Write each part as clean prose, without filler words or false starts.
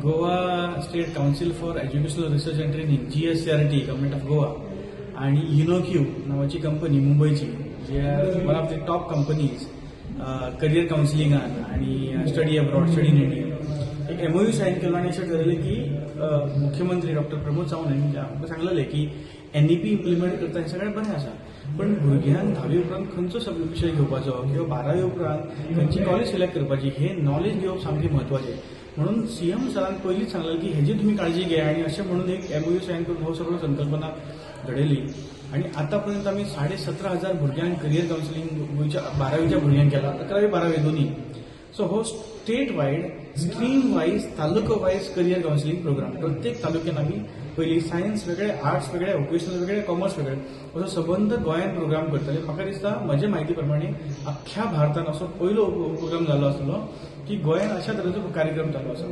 Goa state council for educational research and training GSCRT government of Goa आणि युनोक्यू नावाची company मुंबईची जी one of the top companies career काउन्सिलिंगान आणि study abroad study in India एक MOU सायन केलो आणि अशें ठरयलें की मुख्यमंत्री डॉक्टर प्रमोद सावंत हांणी आमकां सांगलेलें की NEP इम्प्लिमेंट करता हें सगळें बरें आसा पण भुरग्यांक 10वी उपरांत खंयचो विशय घेवपाचो किंवा 12वी उपरांत खंयची कॉलेज सिलेक्ट करपाची हे नॉलेज घेवप सामकें म्हत्वाचें म्हणून CM सरान पयलींच सांगलें की हेजी तुमी काळजी घे आणि अशें म्हणून एक MOU सायन करून हो सगळो संकल्पना घडयली आणि आतापर्यंत आमी 17,500 भुरग्यांक करियर काउन्सिलिंग गोंयच्या 12वीच्या भुरग्यांक केला 11वी 12वी दोन्ही सो हो स्टेट वायड स्ट्रीम वायज तालुको वायज करियर काउन्सिलिंग प्रोग्राम प्रत्येक तालुक्यान आमी पयली सायन्स वेगळे आर्ट्स वेगळे वोकेशनल वेगळे कॉमर्स वेगळे असो सबंद गोंयांत प्रोग्राम करतले म्हाका दिसता म्हजे म्हायती प्रमाणे अख्ख्या भारतान असो पयलो प्रोग्राम जाल्लो आसलो की गोंयांत अशा तरेचो कार्यक्रम चालू आसा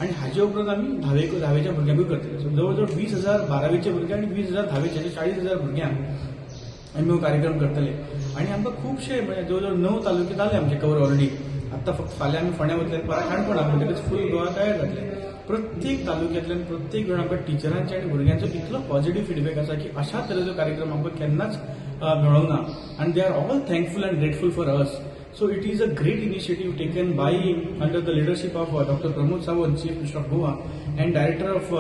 आणि हाजे उपरांत आमी 10वीच्या भुरग्यांकूय करतले सो जवळ जवळ 20,000 12वीचे भुरगे आणि 20,000 10वीचे 40,000 भुरग्यांक आमी हो कार्यक्रम करतले आणि आमकां खुबशे म्हणजे जवळ जवळ 9 तालुके जाले आमचे कवर ऑलरेडी आत्ता फक्त फाल्यां आमी फोंड्या वतले परत काणकोणा म्हणटकच फूल गोवा तयार जातले प्रत्येक तालुक्यांतल्यान प्रत्येक वेळ आमकां टिचरांचे आणि भुरग्यांचो इतलो पॉझिटिव्ह फीडबॅक आसा की अशा तरेचो कार्यक्रम आमकां केन्नाच मेळोंक ना आनी they are all thankful and grateful for us. So it is a great initiative taken by under the leadership of Dr. Pramod Sawant, Chief Minister of Goa, and Director of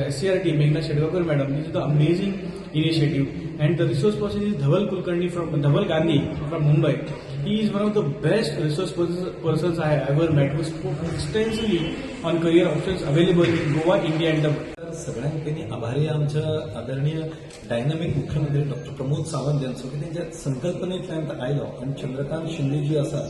SCRT, Meghna Shedgawkar Madam. This is the amazing initiative, and the resource person is Dhaval Kulkarni from Dhaval Gandhi from Mumbai. He is one of the best resource persons I have ever met, who spoke extensively on career options available in Goa, India, and the world. सगळ्यांत पयलीं आभारी आमच्या आदरणीय dynamic मुख्यमंत्री doctor Pramod Sawant यांचो की तेंच्या संकल्पनेंतल्यान आयलो आनी चंद्रकांत शिंदे जी आसा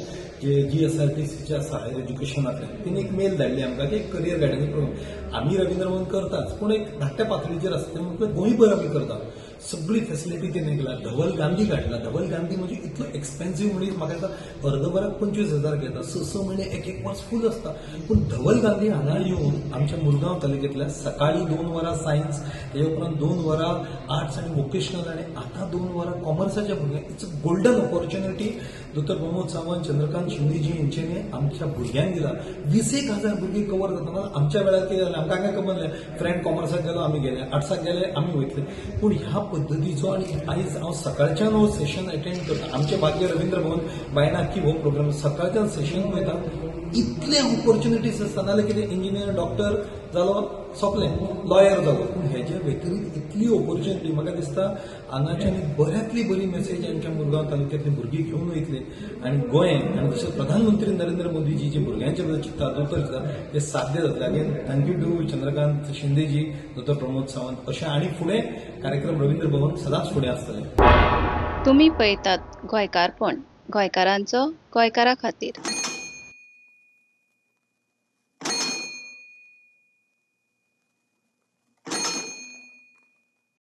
जे GSRTCचे आसा हायर एज्युकेशनांतल्यान तिने एक मेल धाडली आमकां की एक करियर गायडन्स प्रोग्राम आमी रवींद्र भवन करताच पूण एक धाकट्या पातळीचेर आसता तें म्हणजे गोंयभर आमी करता सगळी फॅसिलिटी तेणे केला धवल गांधी काडला धवल गांधी म्हणजे इतलो एक्सपेन्सिव्ह म्हणजे म्हाका दिसता अर्दभराक 25,000 घेता 6 म्हयने एक वर्स फूल आसता पूण धवल गांधी हांगा येवन आमच्या मुरगांव तालुक्यांतल्या सकाळी 2 वरां सायन्स हे उपरांत 2 वरां आर्ट्स आनी वोकेशनल आनी आतां 2 वरां कॉमर्साच्या भुरग्यांक it's a golden opportunity doctor Pramod Sawant Chandrakant Shinde ji यांच्यानी आमच्या भुरग्यांक दिला 21,000 भुरगीं कवर जाता आमच्या वेळार कितें जालें आमकां हांगा खबर नासलें फ्रेंड कॉमर्साक गेलो आमी गेले आर्ट्साक गेले आमी वयतले पूण ह्या पद्दतीचो आनी आयज हांव सकाळच्यान हो सेशन अटेंड करता आमचे भाग्य रवींद्र भवन बायनाकी हो प्रोग्राम सकाळच्यान सेशन पळयता इतले ऑपॉर्च्युनिटीज आसता नाल्यार कितें इंजिनियर डॉक्टर जालो सोंपलें लॉयर जालो पूण हेजे व्यतिरीक्त इतली ऑपॉर्च्युनिटी म्हाका दिसता हांगाच्यान बऱ्यांतली बरी मेसेज आमच्या मुरगांव तालुक्यांतली भुरगीं घेवन वयतले आनी गोंयांत आनी जशें प्रधानमंत्री नरेंद्र मोदीजी जे भुरग्यांचे बद्दल चिंतता दोतोर चिंतता ते साध्य जातले अगेन थँक्यू टू चंद्रकांत शिंदेजी डॉक्टर प्रमोद सावंत अशें आनी फुडें कार्यक्रम रवींद्र भवन सदांच फुडें आसतले. तुम्ही पळयतात गोंयकारपण गोंयकारांचो गोंयकारा खातीर.